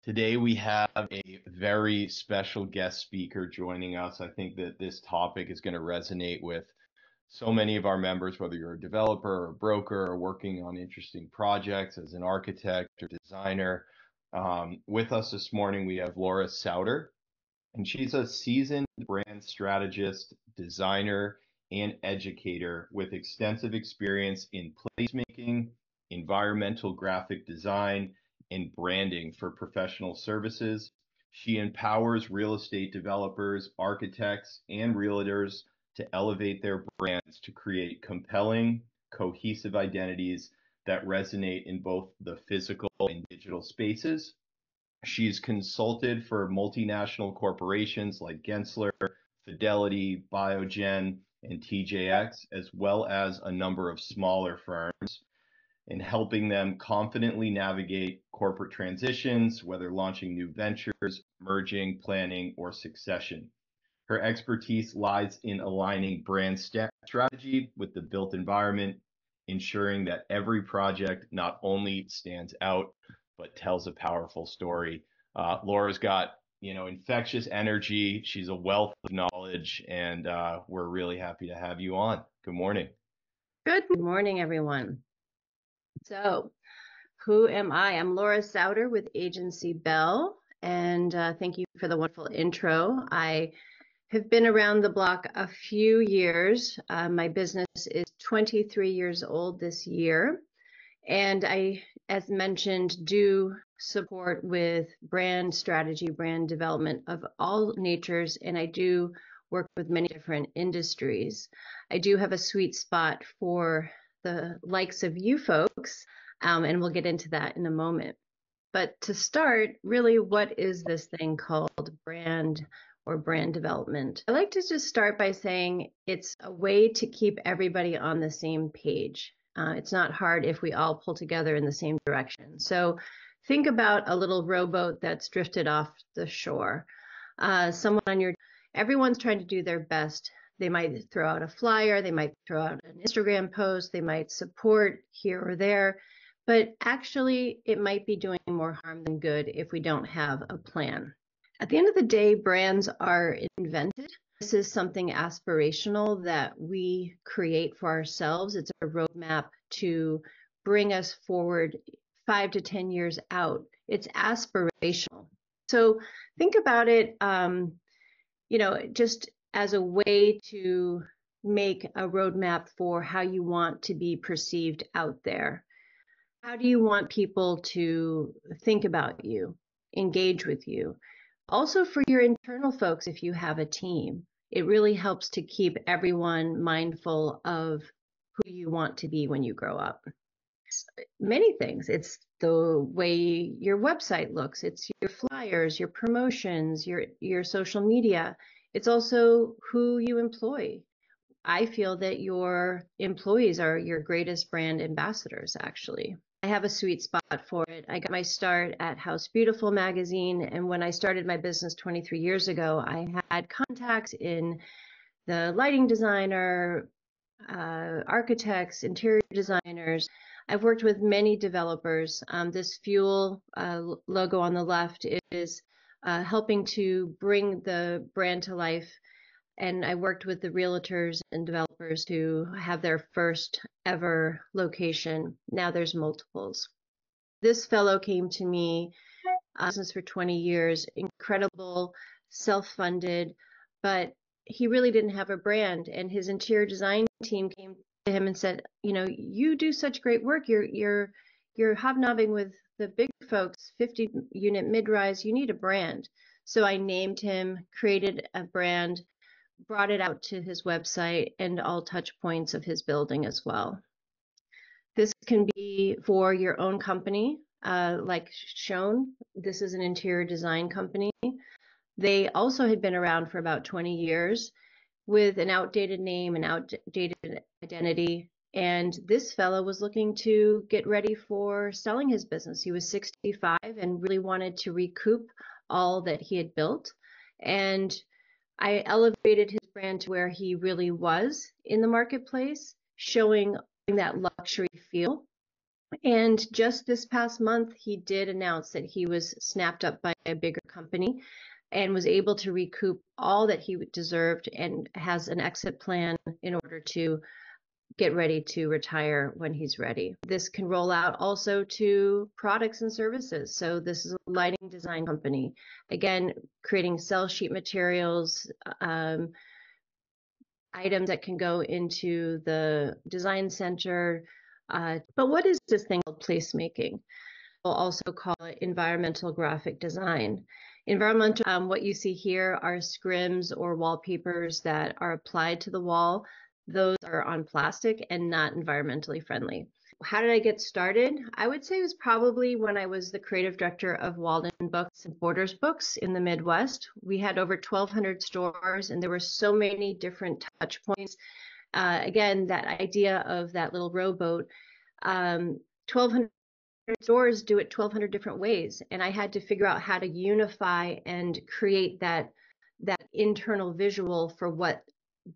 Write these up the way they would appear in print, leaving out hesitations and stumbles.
Today we have a very special guest speaker joining us. I think that this topic is going to resonate with so many of our members, whether you're a developer or a broker or working on interesting projects as an architect or designer. With us this morning, we have Laura Souter, and she's a seasoned brand strategist, designer, and educator with extensive experience in placemaking, environmental graphic design, and branding for professional services. She empowers real estate developers, architects, and realtors to elevate their brands to create compelling, cohesive identities that resonate in both the physical and digital spaces. She's consulted for multinational corporations like Gensler, Fidelity, Biogen, and TJX, as well as a number of smaller firms, in helping them confidently navigate corporate transitions, whether launching new ventures, merging, planning, or succession. Her expertise lies in aligning brand strategy with the built environment, ensuring that every project not only stands out, but tells a powerful story. Laura's got, infectious energy. She's a wealth of knowledge, and we're really happy to have you on. Good morning. Good morning, everyone. So, who am I? I'm Laura Souter with Agency Bell, and thank you for the wonderful intro. I have been around the block a few years. My business is 23 years old this year, and I, as mentioned, do support with brand strategy, brand development of all natures, and I do work with many different industries. I do have a sweet spot for the likes of you folks, and we'll get into that in a moment. But to start, really, what is this thing called brand or brand development? I like to just start by saying it's a way to keep everybody on the same page. It's not hard if we all pull together in the same direction. So think about a little rowboat that's drifted off the shore. Everyone's trying to do their best. They might throw out a flyer, they might throw out an Instagram post, they might support here or there, but actually it might be doing more harm than good if we don't have a plan. At the end of the day, brands are invented. This is something aspirational that we create for ourselves. It's a roadmap to bring us forward 5 to 10 years out. It's aspirational. So think about it, just as a way to make a roadmap for how you want to be perceived out there. How do you want people to think about you, engage with you? Also for your internal folks, if you have a team, it really helps to keep everyone mindful of who you want to be when you grow up. It's many things. It's the way your website looks. It's your flyers, your promotions, your social media. It's also who you employ. I feel that your employees are your greatest brand ambassadors, actually. I have a sweet spot for it. I got my start at House Beautiful magazine, and when I started my business 23 years ago, I had contacts in the lighting designer, architects, interior designers. I've worked with many developers. This fuel logo on the left is helping to bring the brand to life. And I worked with the realtors and developers who have their first ever location. Now there's multiples. This fellow came to me, business for 20 years, incredible, self-funded, but he really didn't have a brand. And his interior design team came to him and said, you do such great work. You're hobnobbing with the big folks, 50 unit mid-rise. You need a brand. So I named him, created a brand, brought it out to his website and all touch points of his building as well. This can be for your own company, like shown. This is an interior design company. They also had been around for about 20 years with an outdated name, an outdated identity. And this fellow was looking to get ready for selling his business. He was 65 and really wanted to recoup all that he had built. And I elevated his brand to where he really was in the marketplace, showing that luxury feel. And just this past month, he did announce that he was snapped up by a bigger company and was able to recoup all that he deserved and has an exit plan in order to get ready to retire when he's ready. This can roll out also to products and services. So this is a lighting design company. Again, creating cell sheet materials, items that can go into the design center. But what is this thing called placemaking? We'll also call it environmental graphic design. Environmental, what you see here are scrims or wallpapers that are applied to the wall. Those are on plastic and not environmentally friendly. How did I get started? I would say it was probably when I was the creative director of Walden Books and Borders Books in the Midwest. We had over 1,200 stores, and there were so many different touch points. Again, that idea of that little rowboat, 1,200 stores do it 1,200 different ways, and I had to figure out how to unify and create that internal visual for what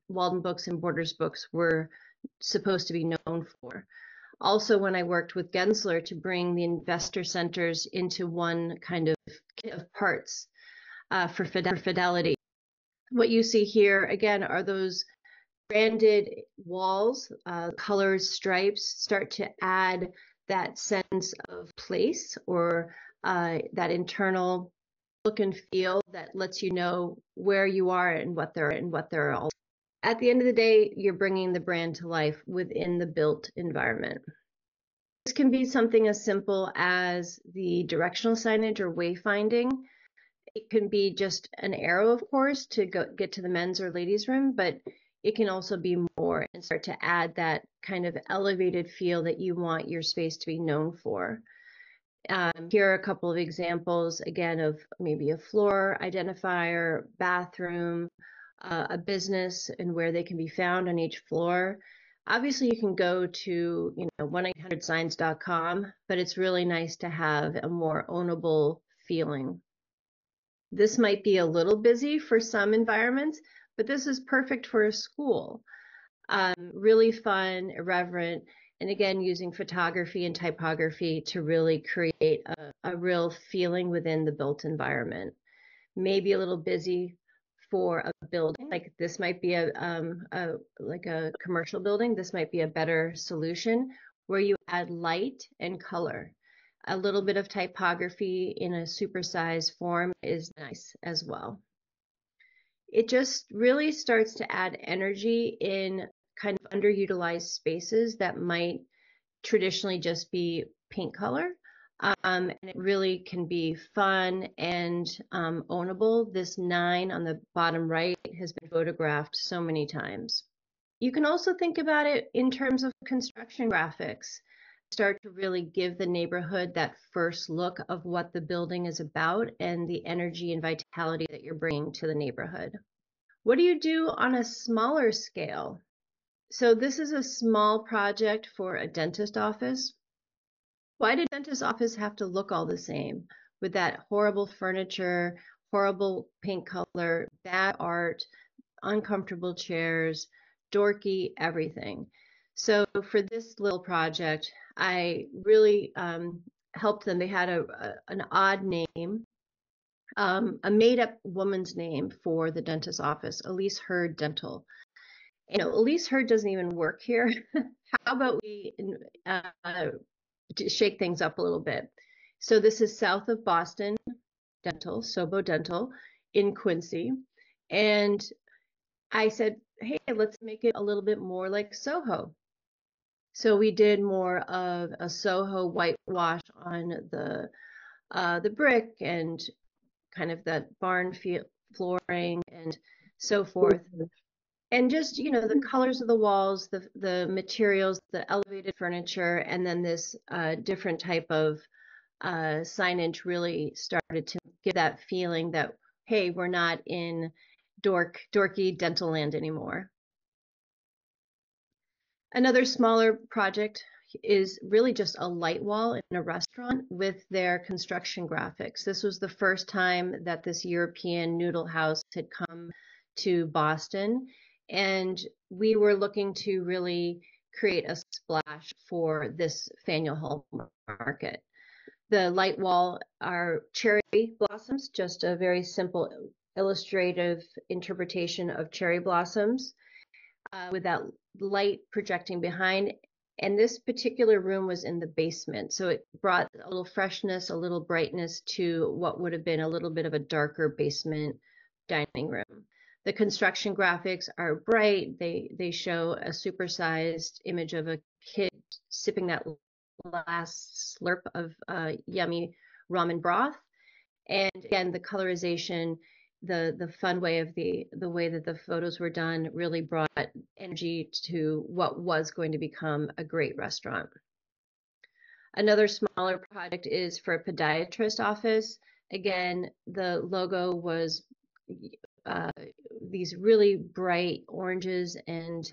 Walden Books and Borders Books were supposed to be known for. Also, when I worked with Gensler to bring the investor centers into one kind of kit of parts for fidelity. What you see here, again, are those branded walls, colors, stripes start to add that sense of place or that internal look and feel that lets you know where you are and what they're all. At the end of the day, you're bringing the brand to life within the built environment. This can be something as simple as the directional signage or wayfinding. It can be just an arrow, of course, to get to the men's or ladies' room, but it can also be more and start to add that kind of elevated feel that you want your space to be known for. Here are a couple of examples, again, of maybe a floor identifier, bathroom, a business, and where they can be found on each floor. Obviously, you can go to 1-800-signs.com, but it's really nice to have a more ownable feeling. This might be a little busy for some environments, but this is perfect for a school. Really fun, irreverent, and again, using photography and typography to really create a real feeling within the built environment. Maybe a little busy for a building, like this might be like a commercial building. This might be a better solution where you add light and color. A little bit of typography in a supersized form is nice as well. It just really starts to add energy in kind of underutilized spaces that might traditionally just be paint color. And it really can be fun and ownable. This 9 on the bottom right has been photographed so many times. You can also think about it in terms of construction graphics. Start to really give the neighborhood that first look of what the building is about and the energy and vitality that you're bringing to the neighborhood. What do you do on a smaller scale? So this is a small project for a dentist office. Why did dentist office have to look all the same with that horrible furniture, horrible paint color, bad art, uncomfortable chairs, dorky everything? So for this little project, I really helped them. They had an odd name, a made-up woman's name for the dentist office, Elise Hurd Dental. Elise Hurd doesn't even work here. How about we shake things up a little bit? So this is south of Boston Dental, Sobo Dental in Quincy. And I said, hey, let's make it a little bit more like Soho. So we did more of a Soho whitewash on the brick and kind of that barn flooring and so forth. And just, the colors of the walls, the materials, the elevated furniture, and then this different type of signage really started to give that feeling that, hey, we're not in dorky dental land anymore. Another smaller project is really just a light wall in a restaurant with their construction graphics. This was the first time that this European noodle house had come to Boston. And we were looking to really create a splash for this Faneuil Hall market. The light wall are cherry blossoms, just a very simple illustrative interpretation of cherry blossoms with that light projecting behind. And this particular room was in the basement, so it brought a little freshness, a little brightness to what would have been a little bit of a darker basement dining room. The construction graphics are bright. They show a supersized image of a kid sipping that last slurp of yummy ramen broth. And again, the colorization, the fun way of the way that the photos were done really brought energy to what was going to become a great restaurant. Another smaller project is for a podiatrist office. Again, the logo was these really bright oranges and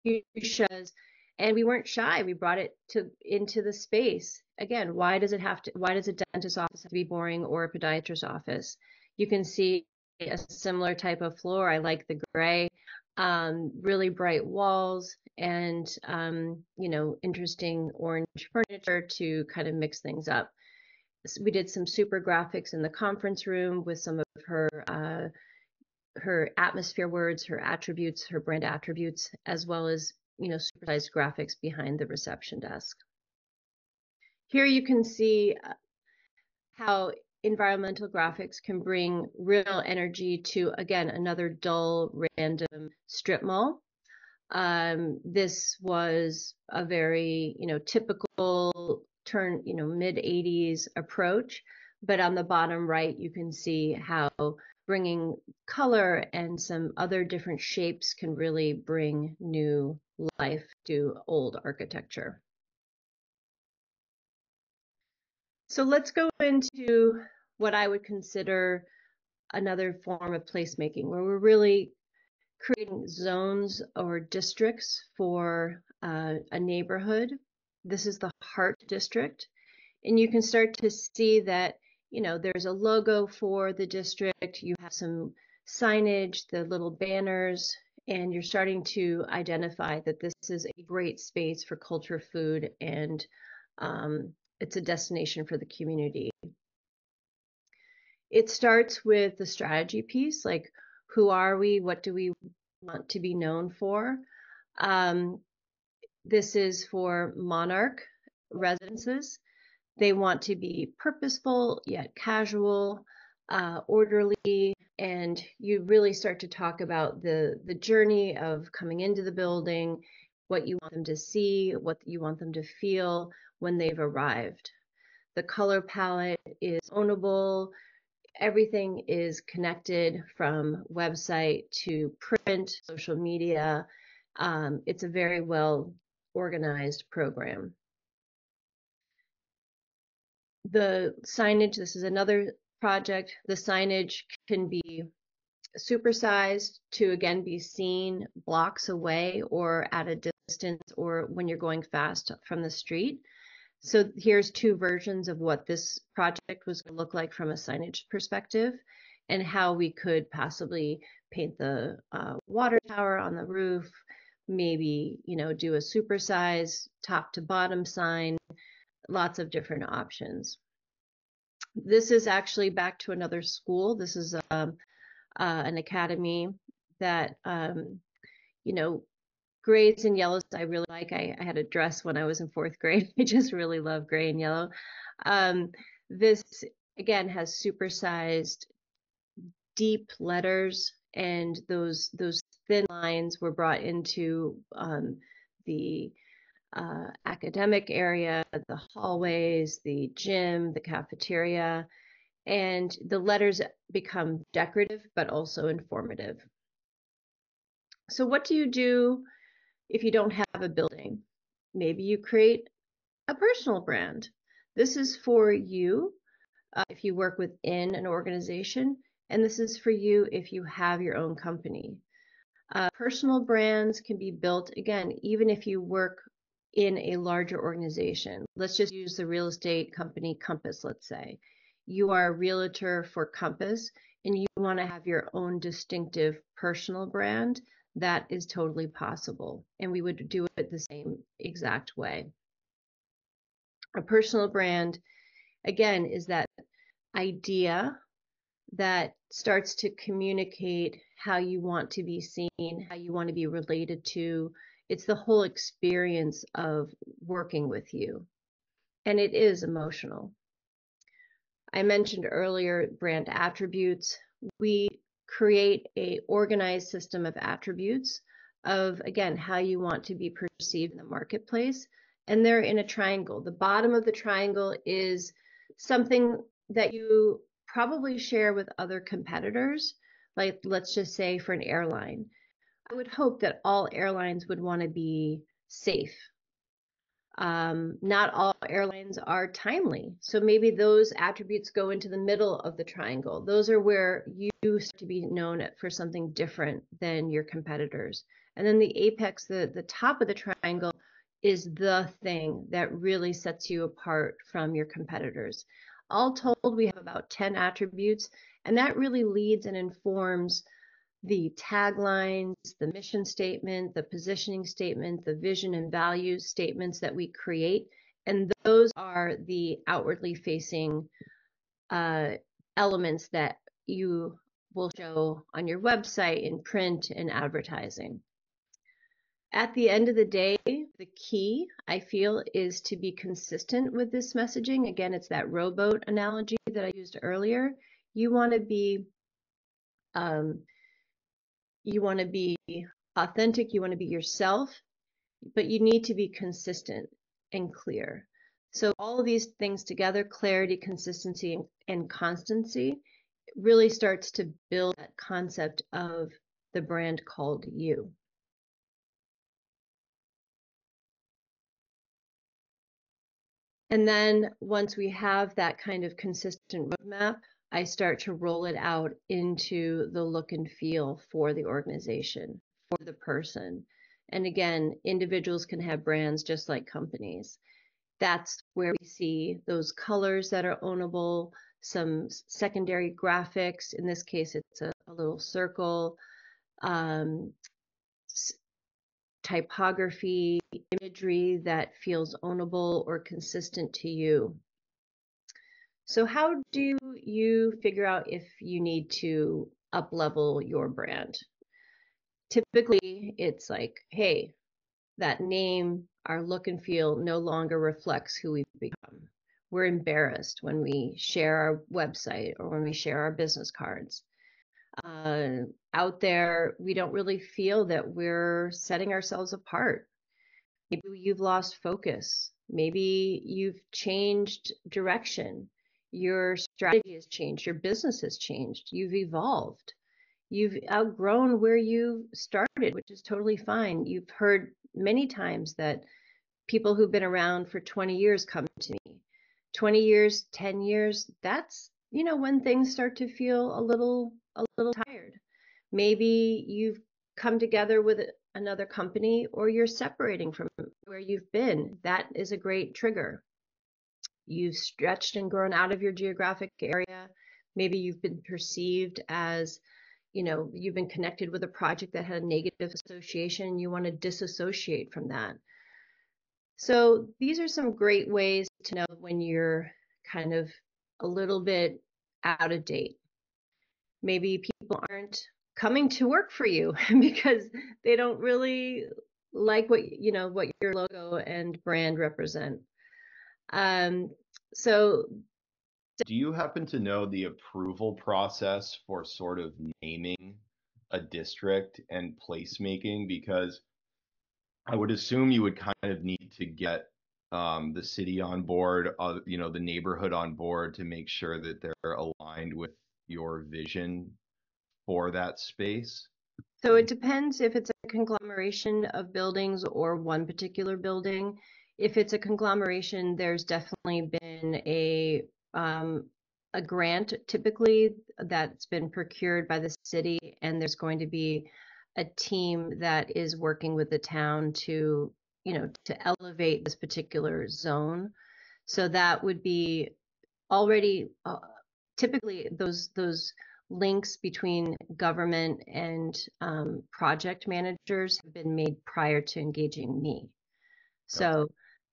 fuchsias, and we weren't shy. We brought it into the space. Again, why does a dentist office have to be boring, or a podiatrist office? You can see a similar type of floor. I like the gray, really bright walls, and interesting orange furniture to kind of mix things up. We did some super graphics in the conference room with some of her atmosphere words, her attributes, her brand attributes, as well as supersized graphics behind the reception desk. Here you can see how environmental graphics can bring real energy to, again, another dull, random strip mall. This was a very typical mid 80s approach, but on the bottom right you can see how bringing color and some other different shapes can really bring new life to old architecture. So let's go into what I would consider another form of placemaking, where we're really creating zones or districts for a neighborhood. This is the Heart District, and you can start to see that there's a logo for the district. You have some signage, the little banners, and you're starting to identify that this is a great space for culture, food, and it's a destination for the community. It starts with the strategy piece, like who are we? What do we want to be known for? This is for Monarch residences. They want to be purposeful yet casual, orderly, and you really start to talk about the journey of coming into the building, what you want them to see, what you want them to feel when they've arrived. The color palette is ownable. Everything is connected from website to print, social media. It's a very well organized program. The signage, this is another project. The signage can be supersized to again be seen blocks away or at a distance, or when you're going fast from the street. So here's two versions of what this project was going to look like from a signage perspective, and how we could possibly paint the water tower on the roof, maybe do a supersize top to bottom sign, lots of different options. This is actually back to another school. This is an academy that grays and yellows I really like. I had a dress when I was in 4th grade. I just really love gray and yellow. This again has supersized deep letters, and those thin lines were brought into the academic area, the hallways, the gym, the cafeteria, and the letters become decorative but also informative. So what do you do if you don't have a building? Maybe you create a personal brand. This is for you if you work within an organization, and this is for you if you have your own company. Personal brands can be built, again, even if you work in a larger organization. Let's just use the real estate company Compass, let's say. You are a realtor for Compass, and you want to have your own distinctive personal brand. that is totally possible. And we would do it the same exact way. A personal brand, again, is that idea that starts to communicate how you want to be seen, how you want to be related to. It's the whole experience of working with you. And it is emotional. I mentioned earlier brand attributes. We create a organized system of attributes of, again, how you want to be perceived in the marketplace. And they're in a triangle. The bottom of the triangle is something that you probably share with other competitors. Like, let's just say for an airline, I would hope that all airlines would want to be safe. Not all airlines are timely. So maybe those attributes go into the middle of the triangle. Those are where you start to be known for something different than your competitors. And then the apex, the top of the triangle, is the thing that really sets you apart from your competitors. All told, we have about 10 attributes, and that really leads and informs the taglines, the mission statement, the positioning statement, the vision and values statements that we create. And those are the outwardly facing elements that you will show on your website, in print, and advertising. At the end of the day, the key, I feel, is to be consistent with this messaging. Again, it's that rowboat analogy that I used earlier. You want to be authentic, you want to be yourself, but you need to be consistent and clear. So all of these things together, clarity, consistency, and constancy, really starts to build that concept of the brand called you. And then once we have that kind of consistent roadmap, I start to roll it out into the look and feel for the organization, for the person. And again, individuals can have brands just like companies. That's where we see those colors that are ownable, some secondary graphics. In this case, it's a little circle, typography, imagery that feels ownable or consistent to you. So how do you figure out if you need to up-level your brand? Typically, it's like, hey, that name, our look and feel no longer reflects who we've become. We're embarrassed when we share our website or when we share our business cards. Out there, we don't really feel that we're setting ourselves apart. Maybe you've lost focus. Maybe you've changed direction. Your strategy has changed. Your business has changed. You've evolved. You've outgrown where you started, which is totally fine. You've heard many times that people who've been around for 20 years come to me. 20 years, 10 years, that's, when things start to feel a little tired. Maybe you've come together with another company, or you're separating from where you've been. That is a great trigger. You've stretched and grown out of your geographic area. Maybe you've been perceived as, you've been connected with a project that had a negative association, and you want to disassociate from that. So these are some great ways to know when you're kind of a little bit out of date. Maybe people aren't coming to work for you because they don't really like what your logo and brand represent. So do you happen to know the approval process for sort of naming a district and placemaking? Because I would assume you would kind of need to get the city on board, the neighborhood on board to make sure that they're aligned with your vision for that space. So it depends if it's a conglomeration of buildings or one particular building. If it's a conglomeration, there's definitely been a grant typically that's been procured by the city, and there's going to be a team that is working with the town to elevate this particular zone. So that would be already typically those links between government and project managers have been made prior to engaging me. So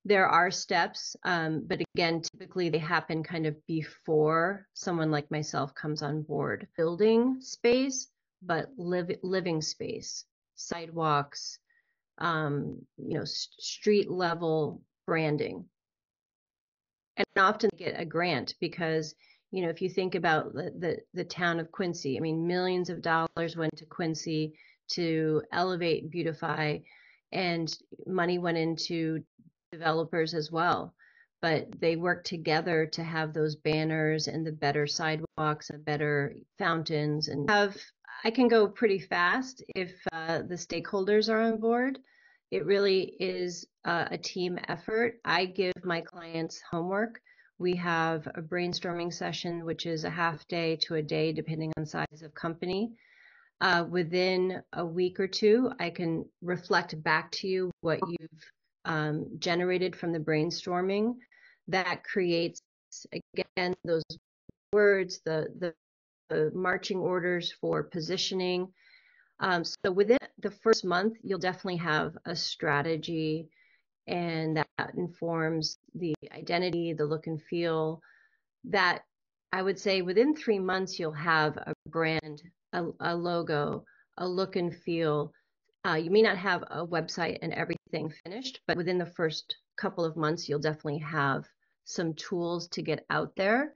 there are steps, but again, typically they happen kind of before someone like myself comes on board. Building space, but living space, sidewalks, street level branding. And often get a grant because, if you think about the town of Quincy, I mean, millions of dollars went to Quincy to elevate, beautify, and money went into developers as well. But they worked together to have those banners and the better sidewalks and better fountains. And I can go pretty fast if the stakeholders are on board. It really is a team effort. I give my clients homework. We have a brainstorming session, which is a half day to a day, depending on size of company. Within a week or two, I can reflect back to you what you've generated from the brainstorming. That creates, again, those words, the marching orders for positioning. So within the first month, you'll definitely have a strategy, and that informs the identity, the look and feel. That I would say within 3 months, you'll have a brand, a logo, a look and feel. You may not have a website and everything finished, but within the first couple of months, you'll definitely have some tools to get out there.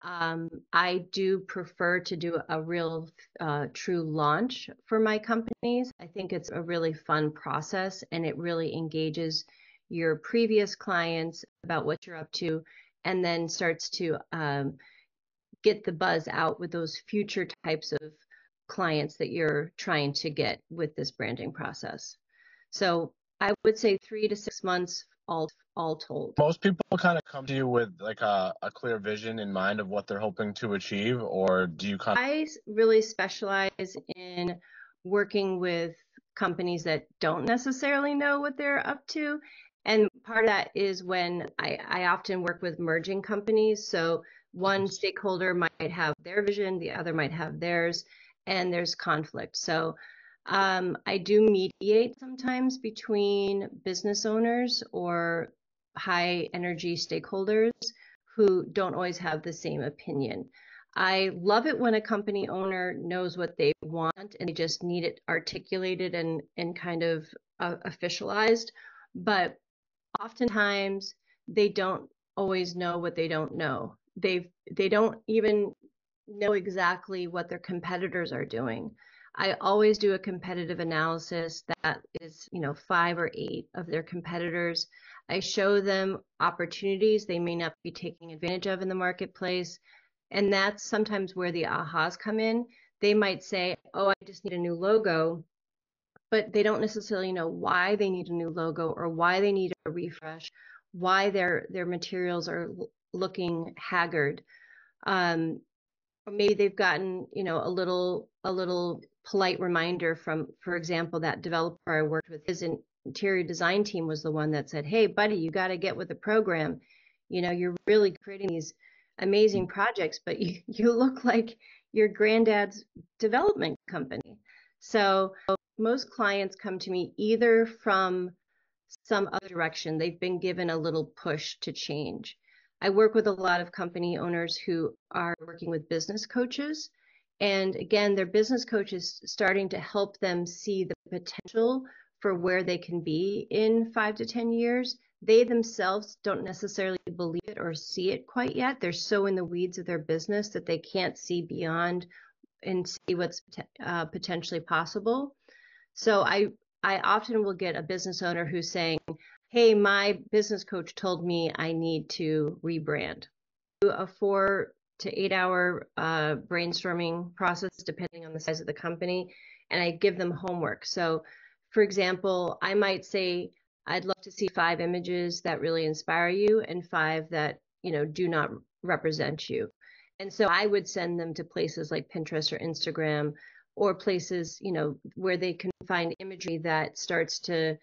I do prefer to do a real true launch for my companies. I think it's a really fun process, and it really engages your previous clients about what you're up to, and then starts to get the buzz out with those future types of clients that you're trying to get with this branding process. So I would say 3 to 6 months all told. Most people kind of come to you with like a clear vision in mind of what they're hoping to achieve, or do you kind of... I really specialize in working with companies that don't necessarily know what they're up to. And part of that is when I often work with merging companies. So one stakeholder might have their vision, the other might have theirs, and there's conflict. So I do mediate sometimes between business owners or high energy stakeholders who don't always have the same opinion. I love it when a company owner knows what they want and they just need it articulated and kind of officialized. But oftentimes they don't always know what they don't know. They don't even know exactly what their competitors are doing. I always do a competitive analysis that is, 5 or 8 of their competitors. I show them opportunities they may not be taking advantage of in the marketplace. And that's sometimes where the ahas come in. They might say, oh, I just need a new logo, but they don't necessarily know why they need a new logo or why they need a refresh, why their materials are looking haggard. Or maybe they've gotten, a little polite reminder from, for example, that developer I worked with. His interior design team was the one that said, hey, buddy, you got to get with the program. You're really creating these amazing projects, but you look like your granddad's development company. So most clients come to me either from some other direction. They've been given a little push to change. I work with a lot of company owners who are working with business coaches. And again, their business coaches starting to help them see the potential for where they can be in 5 to 10 years. They themselves don't necessarily believe it or see it quite yet. They're so in the weeds of their business that they can't see beyond and see what's potentially possible. So I often will get a business owner who's saying, hey, my business coach told me I need to rebrand. Do a 4 to 8 hour brainstorming process, depending on the size of the company, and I give them homework. So, for example, I might say, I'd love to see 5 images that really inspire you and 5 that, do not represent you. And so I would send them to places like Pinterest or Instagram, or places, where they can find imagery that starts to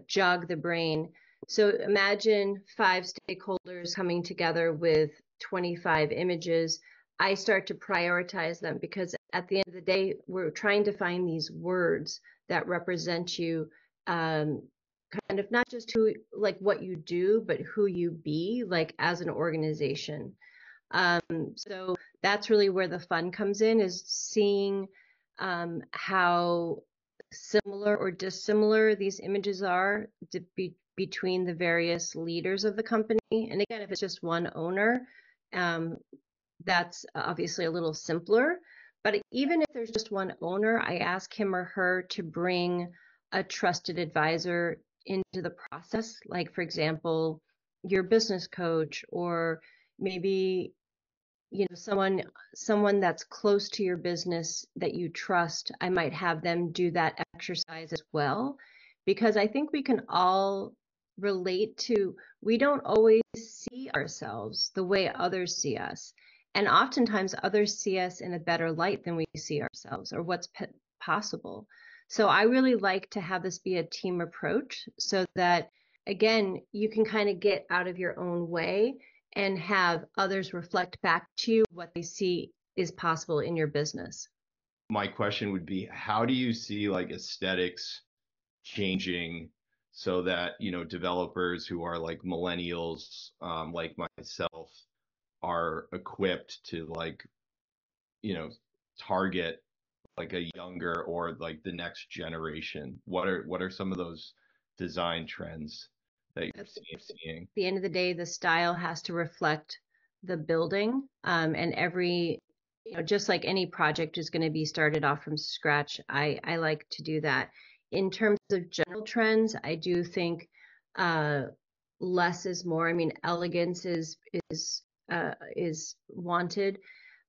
jog the brain. So imagine 5 stakeholders coming together with 25 images. I start to prioritize them, because at the end of the day, we're trying to find these words that represent you, kind of not just who, like what you do, but who you be, like as an organization. So that's really where the fun comes in, is seeing how similar or dissimilar these images are between the various leaders of the company. And again, if it's just one owner, that's obviously a little simpler. But even if there's just one owner, I ask him or her to bring a trusted advisor into the process. Like, for example, your business coach, or maybe, you know, someone that's close to your business that you trust. I might have them do that exercise as well, because I think we can all relate to, we don't always see ourselves the way others see us, and oftentimes others see us in a better light than we see ourselves, or what's possible. So I really like to have this be a team approach, so that again, you can kind of get out of your own way and have others reflect back to you what they see is possible in your business. My question would be, how do you see like aesthetics changing so that, you know, developers who are like millennials, like myself, are equipped to, like, you know, target like a younger or like the next generation? What are some of those design trends that you're seeing? At the end of the day, the style has to reflect the building, and every, you know, just like any project is going to be started off from scratch. I like to do that. In terms of general trends, I do think uh, less is more. I mean, elegance is wanted,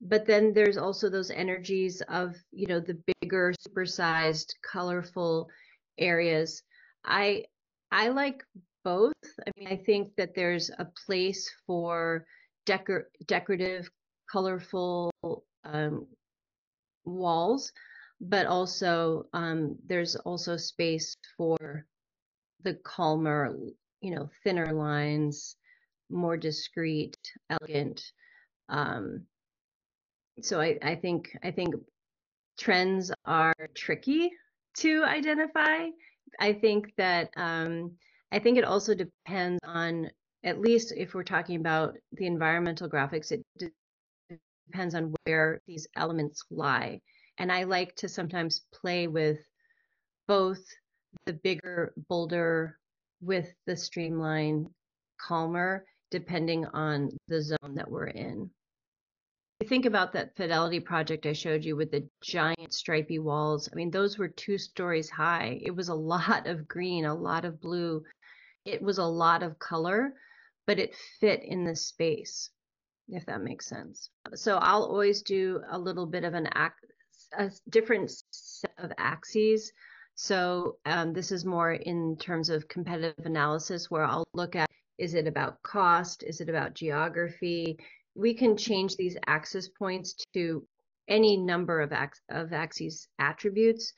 but then there's also those energies of, you know, the bigger, supersized, colorful areas. I I like both. I mean, I think that there's a place for decorative, colorful walls, but also there's also space for the calmer, you know, thinner lines, more discreet, elegant. Um, so I think trends are tricky to identify. I think that I think it also depends on, at least if we're talking about the environmental graphics, it depends on where these elements lie. And I like to sometimes play with both the bigger, bolder with the streamline, calmer, depending on the zone that we're in. Think about that Fidelity project I showed you with the giant stripy walls. I mean, those were 2 stories high. It was a lot of green, a lot of blue. It was a lot of color, but it fit in the space, if that makes sense. So I'll always do a little bit of a different set of axes. So this is more in terms of competitive analysis, where I'll look at, is it about cost? Is it about geography? We can change these axis points to any number of axes attributes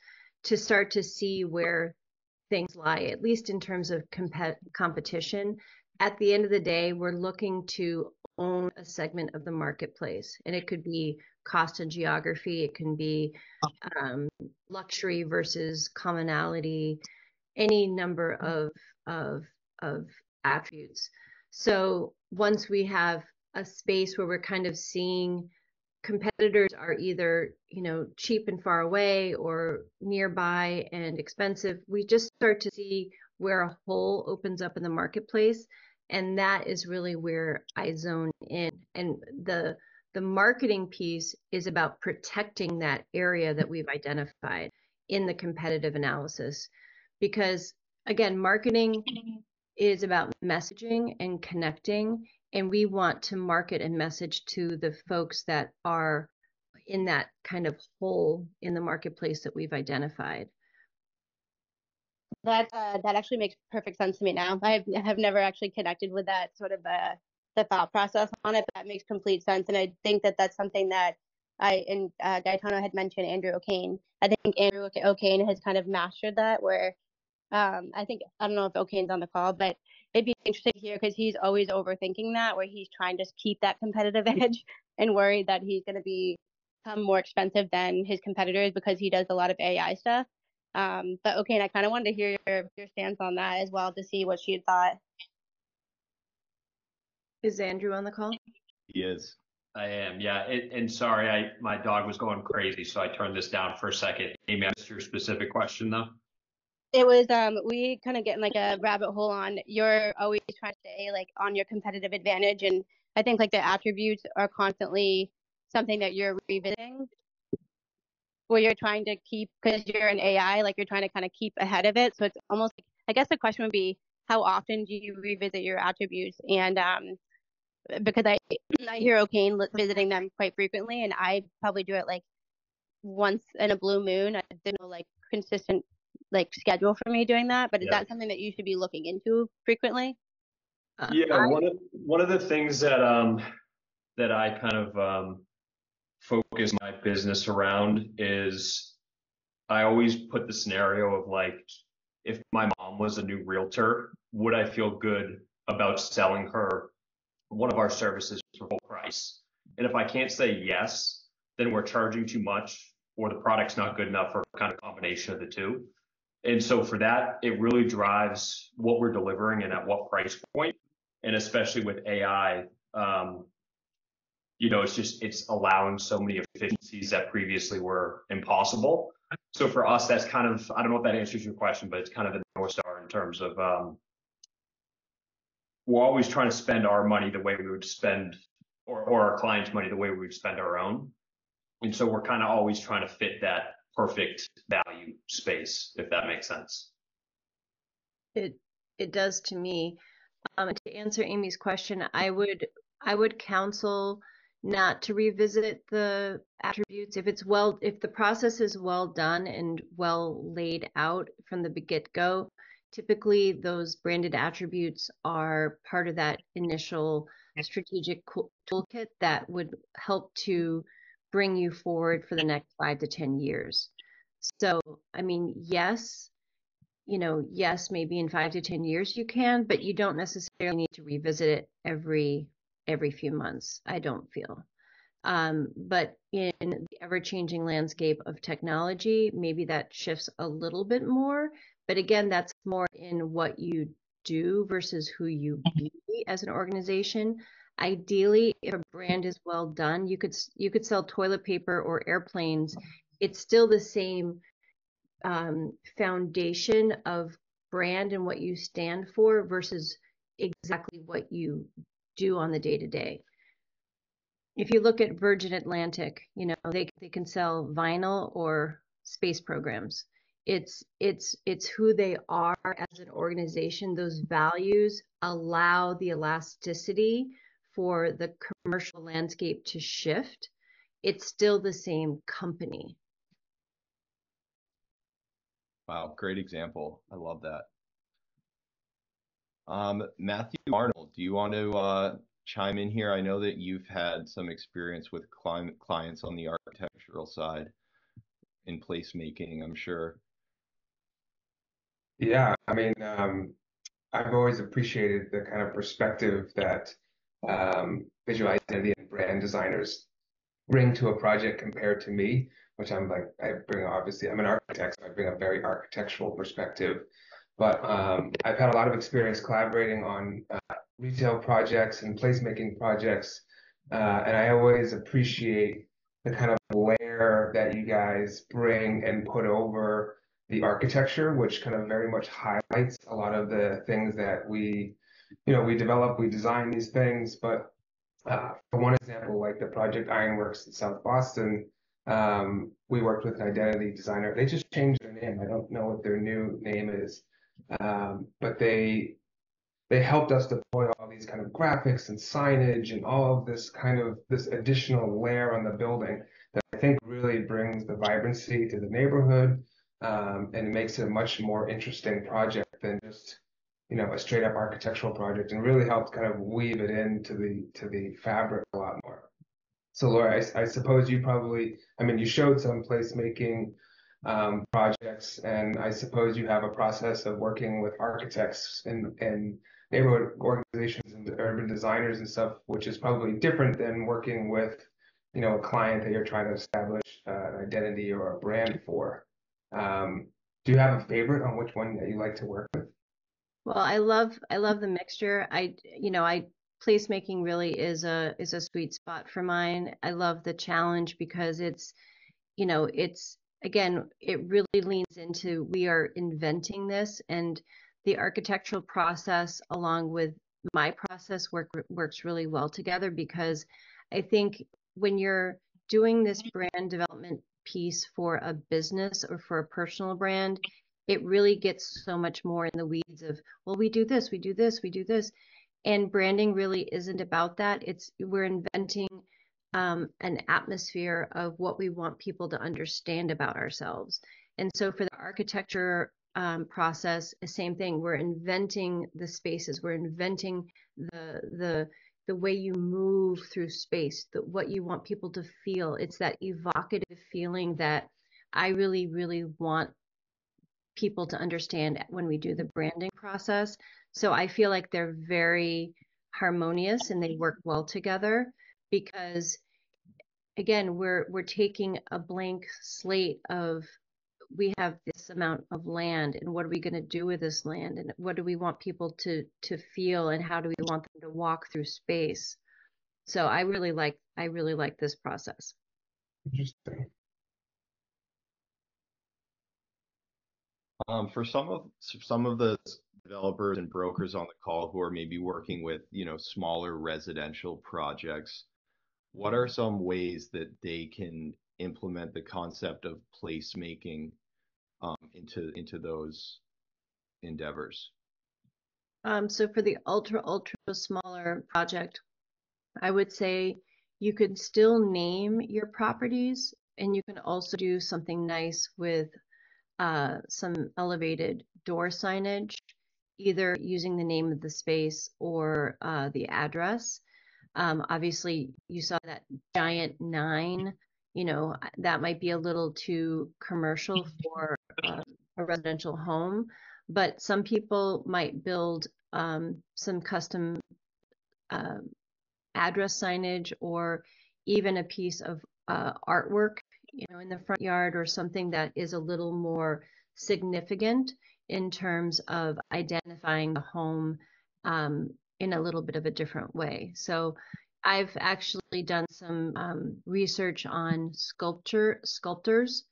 to start to see where things lie, at least in terms of competition. At the end of the day, we're looking to own a segment of the marketplace, and it could be cost and geography, it can be luxury versus commonality, any number of attributes. So once we have a space where we're kind of seeing competitors are either, you know, cheap and far away, or nearby and expensive, we just start to see where a hole opens up in the marketplace, and that is really where I zone in. And the marketing piece is about protecting that area that we've identified in the competitive analysis, because again, marketing is about messaging and connecting, and we want to market and message to the folks that are in that kind of hole in the marketplace that we've identified. That actually makes perfect sense to me now. I have never actually connected with that sort of the thought process on it, but that makes complete sense. And I think that that's something that Gaetano had mentioned Andrew O'Kane. I think Andrew O'Kane has kind of mastered that, where I don't know if O'Kane's on the call, but it'd be interesting to hear, because he's always overthinking that, where he's trying to keep that competitive edge. and worried that he's going to become more expensive than his competitors because he does a lot of AI stuff. But okay, and I kind of wanted to hear your stance on that as well to see what she had thought. Is Andrew on the call? He is. I am, yeah. And sorry, my dog was going crazy, so I turned this down for a second. Amy, I missed your specific question though. It was we kind of get in like a rabbit hole on you're always trying to stay like on your competitive advantage, and I think like the attributes are constantly something that you're revisiting, where you're trying to keep, because you're an AI, like you're trying to kind of keep ahead of it. So it's almost like, I guess the question would be, how often do you revisit your attributes? And because I hear O'Kane visiting them quite frequently, and I probably do it like once in a blue moon. There's no like consistent like schedule for me doing that, but is that something that you should be looking into frequently? Yeah, one of the things that that I kind of focus my business around is I always put the scenario of like, if my mom was a new realtor, would I feel good about selling her one of our services for full price? And if I can't say yes, then we're charging too much or the product's not good enough, or kind of combination of the two. And so for that, it really drives what we're delivering and at what price point. And especially with AI, you know, it's allowing so many efficiencies that previously were impossible. So for us, that's kind of, I don't know if that answers your question, but it's kind of the North Star in terms of, we're always trying to spend our money the way we would spend, or our clients' money the way we would spend our own. And so we're kind of always trying to fit that perfect value space, if that makes sense. It does to me. To answer Amy's question, I would counsel not to revisit the attributes if the process is well done and well laid out from the get-go. Typically, those branded attributes are part of that initial strategic toolkit that would help to bring you forward for the next 5 to 10 years. So, I mean, yes, maybe in 5 to 10 years you can, but you don't necessarily need to revisit it every few months, I don't feel. But in the ever-changing landscape of technology, maybe that shifts a little bit more. But again, that's more in what you do versus who you be as an organization. Ideally, if a brand is well done, you could sell toilet paper or airplanes. It's still the same foundation of brand and what you stand for versus exactly what you do on the day-to-day. If you look at Virgin Atlantic, they can sell vinyl or space programs. It's who they are as an organization. Those values allow the elasticity for the commercial landscape to shift. It's still the same company. Wow, great example. I love that. Matthew Arnold, do you want to chime in here? I know that you've had some experience with clients on the architectural side in placemaking, I'm sure. Yeah, I mean, I've always appreciated the kind of perspective that visual identity and brand designers bring to a project compared to me, which I'm an architect, so I bring a very architectural perspective. But I've had a lot of experience collaborating on retail projects and placemaking projects, and I always appreciate the kind of layer that you guys bring and put over the architecture, which kind of very much highlights a lot of the things that we develop, we design these things. But for one example, like the project Ironworks in South Boston, we worked with an identity designer. They just changed their name. I don't know what their new name is, but they helped us deploy all these kind of graphics and signage and all of this additional layer on the building that I think really brings the vibrancy to the neighborhood, and makes it a much more interesting project than just a straight up architectural project, and really helped kind of weave it into the fabric a lot more. So Laura, I suppose you showed some placemaking projects, and I suppose you have a process of working with architects and neighborhood organizations and urban designers and stuff, which is probably different than working with, a client that you're trying to establish an identity or a brand for. Do you have a favorite on which one that you like to work with? Well, I love the mixture. Placemaking really is a sweet spot for mine. I love the challenge because it's again, it really leans into we are inventing this, and the architectural process along with my process works really well together, because I think when you're doing this brand development piece for a business or for a personal brand, it really gets so much more in the weeds of, well, we do this, we do this, we do this. And branding really isn't about that. We're inventing an atmosphere of what we want people to understand about ourselves. And so for the architecture process, same thing. We're inventing the spaces. We're inventing the way you move through space, what you want people to feel. It's that evocative feeling that I really, really want people to understand when we do the branding process. So I feel like they're very harmonious and they work well together, because again, we're taking a blank slate of, we have this amount of land, and what are we going to do with this land, and what do we want people to feel, and how do we want them to walk through space. So I really like this process. Interesting. For some of the developers and brokers on the call who are maybe working with, smaller residential projects, what are some ways that they can implement the concept of placemaking into those endeavors? So for the ultra smaller project, I would say you could still name your properties, and you can also do something nice with some elevated door signage, either using the name of the space or the address. Obviously, you saw that giant 9, that might be a little too commercial for a residential home, but some people might build some custom uh, address signage, or even a piece of artwork, in the front yard, or something that is a little more significant in terms of identifying the home in a little bit of a different way. So I've actually done some research on sculptors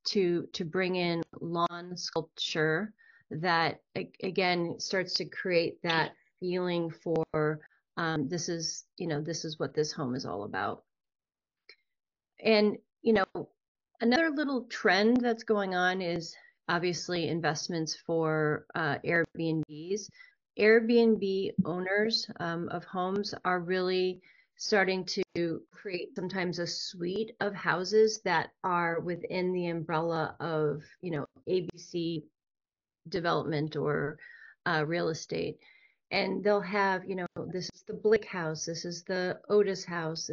to bring in lawn sculpture that again starts to create that feeling for this is what this home is all about. And another little trend that's going on is obviously investments for Airbnbs. Airbnb owners of homes are really starting to create sometimes a suite of houses that are within the umbrella of ABC development or real estate. And they'll have, this is the Blick house, this is the Otis house,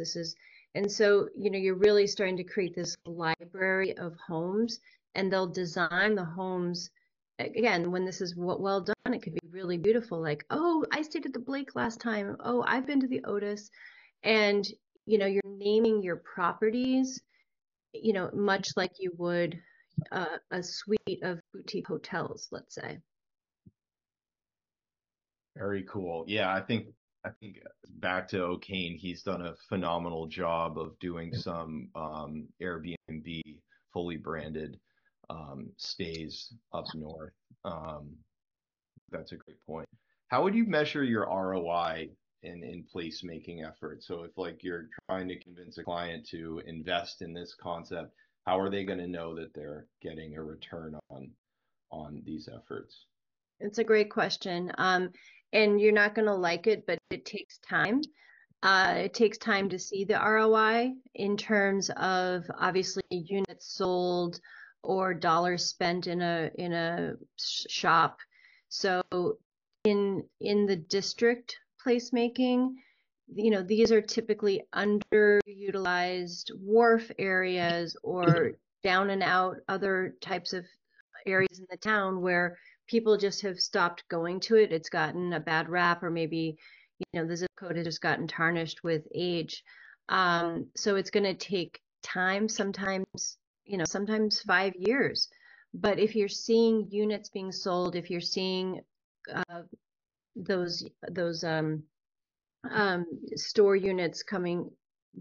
and so, you're really starting to create this library of homes, and they'll design the homes. Again, when this is well done, it could be really beautiful. Like, oh, I stayed at the Blake last time. Oh, I've been to the Otis. And, you're naming your properties, much like you would a suite of boutique hotels, let's say. Very cool. Yeah, I think back to O'Kane, he's done a phenomenal job of doing some Airbnb fully branded stays up north. That's a great point. How would you measure your ROI in placemaking efforts? So if like you're trying to convince a client to invest in this concept, how are they going to know that they're getting a return on these efforts? It's a great question. And you're not going to like it, but it takes time. It takes time to see the ROI in terms of obviously units sold or dollars spent in a shop. So in the district placemaking, these are typically underutilized wharf areas or down and out other types of areas in the town where people just have stopped going to it. It's gotten a bad rap, or maybe, the zip code has just gotten tarnished with age. So it's going to take time, sometimes 5 years. But if you're seeing units being sold, if you're seeing those store units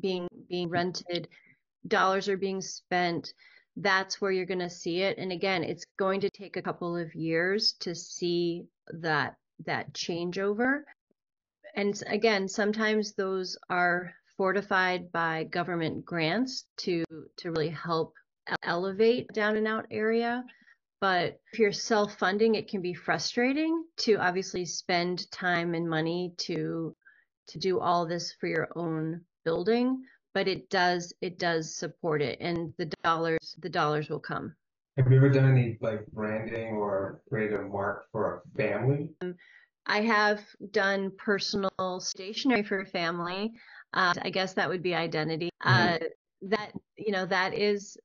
being rented, dollars are being spent, that's where you're going to see it. And again, it's going to take a couple of years to see that changeover. And again, sometimes those are fortified by government grants to really help elevate down and out area. But if you're self-funding, it can be frustrating to obviously spend time and money to do all this for your own building, but it does support it, and the dollars will come. Have you ever done any like branding or created a mark for a family? I have done personal stationery for a family. I guess that would be identity. That is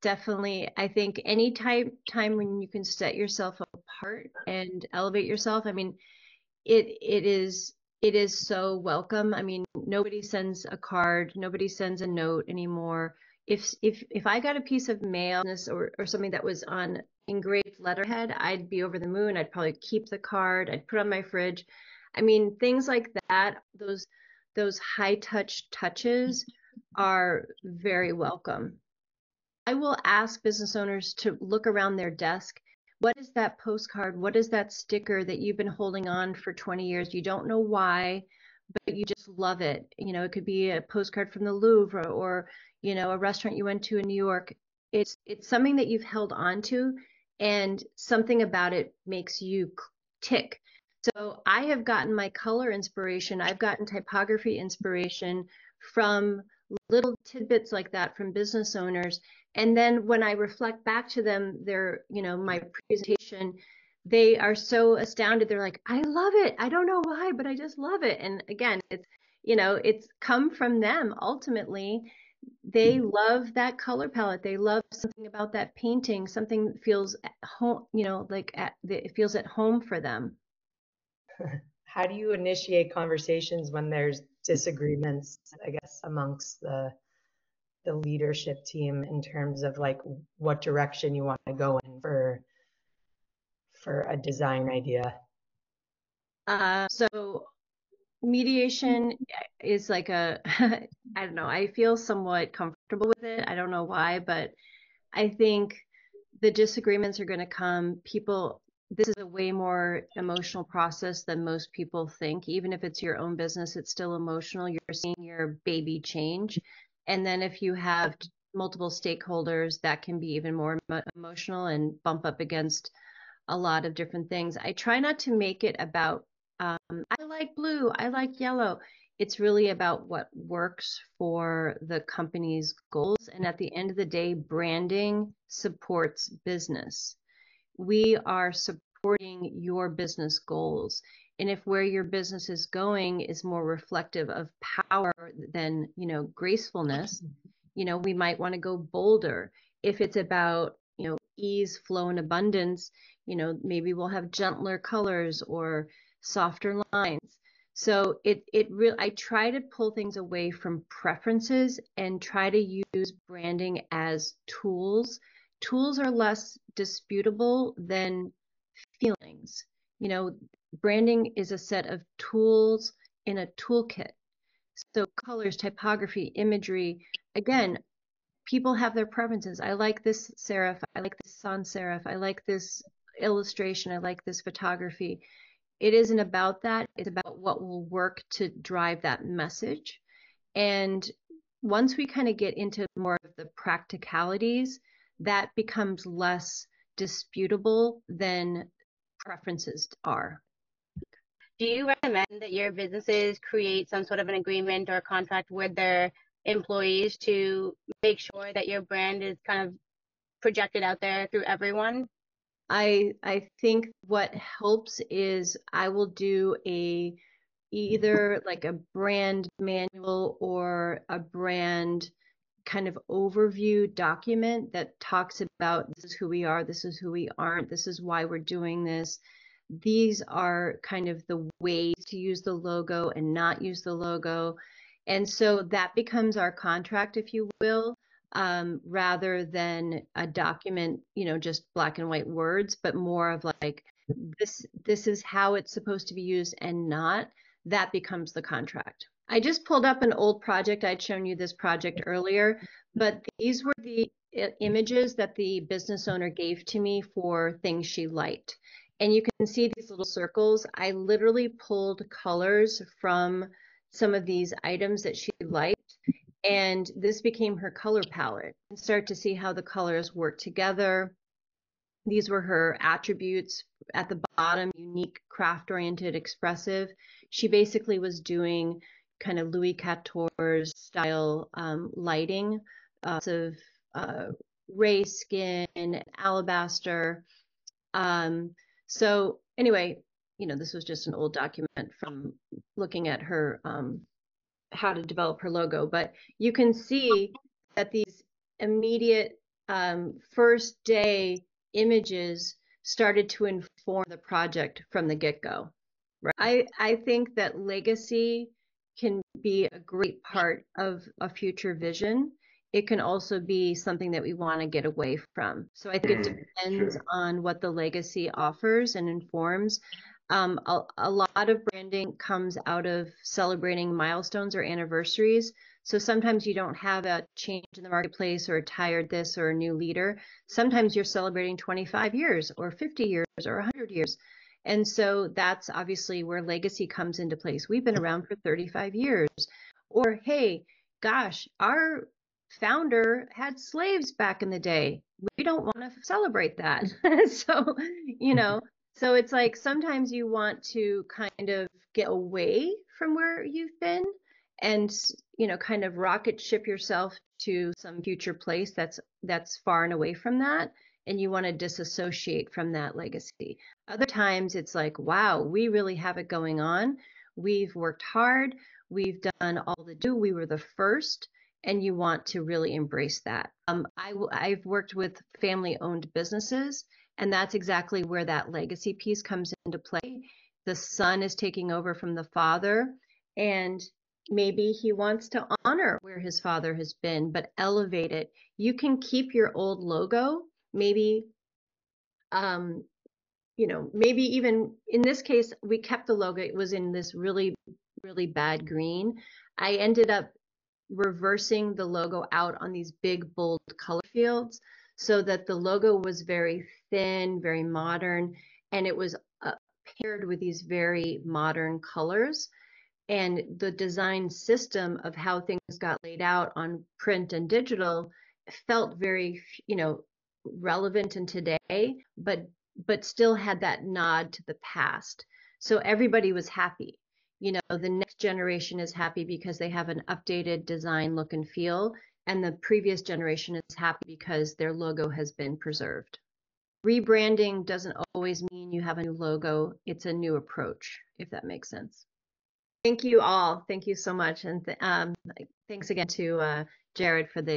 definitely, I think, any time when you can set yourself apart and elevate yourself. I mean, it is so welcome. I mean, nobody sends a card, nobody sends a note anymore. If I got a piece of mail or something that was on engraved letterhead, I'd be over the moon. I'd probably keep the card, I'd put it on my fridge. I mean, things like that, those high touches are very welcome. I will ask business owners to look around their desk. What is that postcard? What is that sticker that you've been holding on for 20 years? You don't know why, but you just love it. It could be a postcard from the Louvre, or, a restaurant you went to in New York. It's something that you've held on to, and something about it makes you tick. So I have gotten my color inspiration. I've gotten typography inspiration from little tidbits like that from business owners. And then when I reflect back to them my presentation, they are so astounded. They're like, I love it. I don't know why, but I just love it. And again, it's come from them. Ultimately, they love that color palette. They love something about that painting. Something feels at home, it feels at home for them. How do you initiate conversations when there's disagreements, I guess, amongst the leadership team in terms of like what direction you want to go in for a design idea? So mediation is like I don't know, I feel somewhat comfortable with it. I don't know why, but I think the disagreements are going to come. This is a way more emotional process than most people think. Even if it's your own business, it's still emotional. You're seeing your baby change. And then if you have multiple stakeholders, that can be even more emotional and bump up against a lot of different things. I try not to make it about, I like blue, I like yellow. It's really about what works for the company's goals. And at the end of the day, branding supports business. We are supporting your business goals. And if where your business is going is more reflective of power than, gracefulness, we might want to go bolder. If it's about, ease, flow, and abundance, maybe we'll have gentler colors or softer lines. So I try to pull things away from preferences and try to use branding as tools. Tools are less disputable than feelings. Branding is a set of tools in a toolkit. So colors, typography, imagery, again, people have their preferences. I like this serif. I like this sans serif. I like this illustration. I like this photography. It isn't about that. It's about what will work to drive that message. And once we kind of get into more of the practicalities, that becomes less disputable than preferences are. Do you recommend that your businesses create some sort of an agreement or contract with their employees to make sure that your brand is kind of projected out there through everyone? I think what helps is I will do either like a brand manual or a brand kind of overview document that talks about this is who we are, this is who we aren't, this is why we're doing this. These are kind of the ways to use the logo and not use the logo. And so that becomes our contract, if you will, rather than a document, just black and white words, but more of like, this is how it's supposed to be used and not. That becomes the contract. I just pulled up an old project. I'd shown you this project earlier, but these were the images that the business owner gave to me for things she liked. And you can see these little circles. I literally pulled colors from some of these items that she liked, and this became her color palette. And start to see how the colors work together. These were her attributes at the bottom: unique, craft-oriented, expressive. She basically was doing kind of Louis XIV style lighting, of ray skin, alabaster. So anyway, this was just an old document from looking at her how to develop her logo, but you can see that these immediate first day images started to inform the project from the get-go. Right? I think that legacy can be a great part of a future vision. It can also be something that we want to get away from. So I think it depends on what the legacy offers and informs. A lot of branding comes out of celebrating milestones or anniversaries. So sometimes you don't have a change in the marketplace or a tired this or a new leader. Sometimes you're celebrating 25 years or 50 years or 100 years. And so that's obviously where legacy comes into place. We've been around for 35 years. Or, hey, gosh, our founder had slaves back in the day. We don't want to celebrate that. So, so it's like sometimes you want to kind of get away from where you've been and, kind of rocket ship yourself to some future place that's far and away from that. And you want to disassociate from that legacy. Other times it's like, wow, we really have it going on. We've worked hard. We've done all the do. We were the first, and you want to really embrace that. I've worked with family-owned businesses, and that's exactly where that legacy piece comes into play. The son is taking over from the father, and maybe he wants to honor where his father has been, but elevate it. You can keep your old logo, maybe, maybe even in this case, we kept the logo. It was in this really, really bad green. I ended up reversing the logo out on these big, bold color fields so that the logo was very thin, very modern, and it was paired with these very modern colors. And the design system of how things got laid out on print and digital felt very, relevant in today, but still had that nod to the past. So everybody was happy. The next generation is happy because they have an updated design, look and feel, and the previous generation is happy because their logo has been preserved. Rebranding doesn't always mean you have a new logo. It's a new approach, if that makes sense. Thank you all. Thank you so much. And thanks again to Jared for the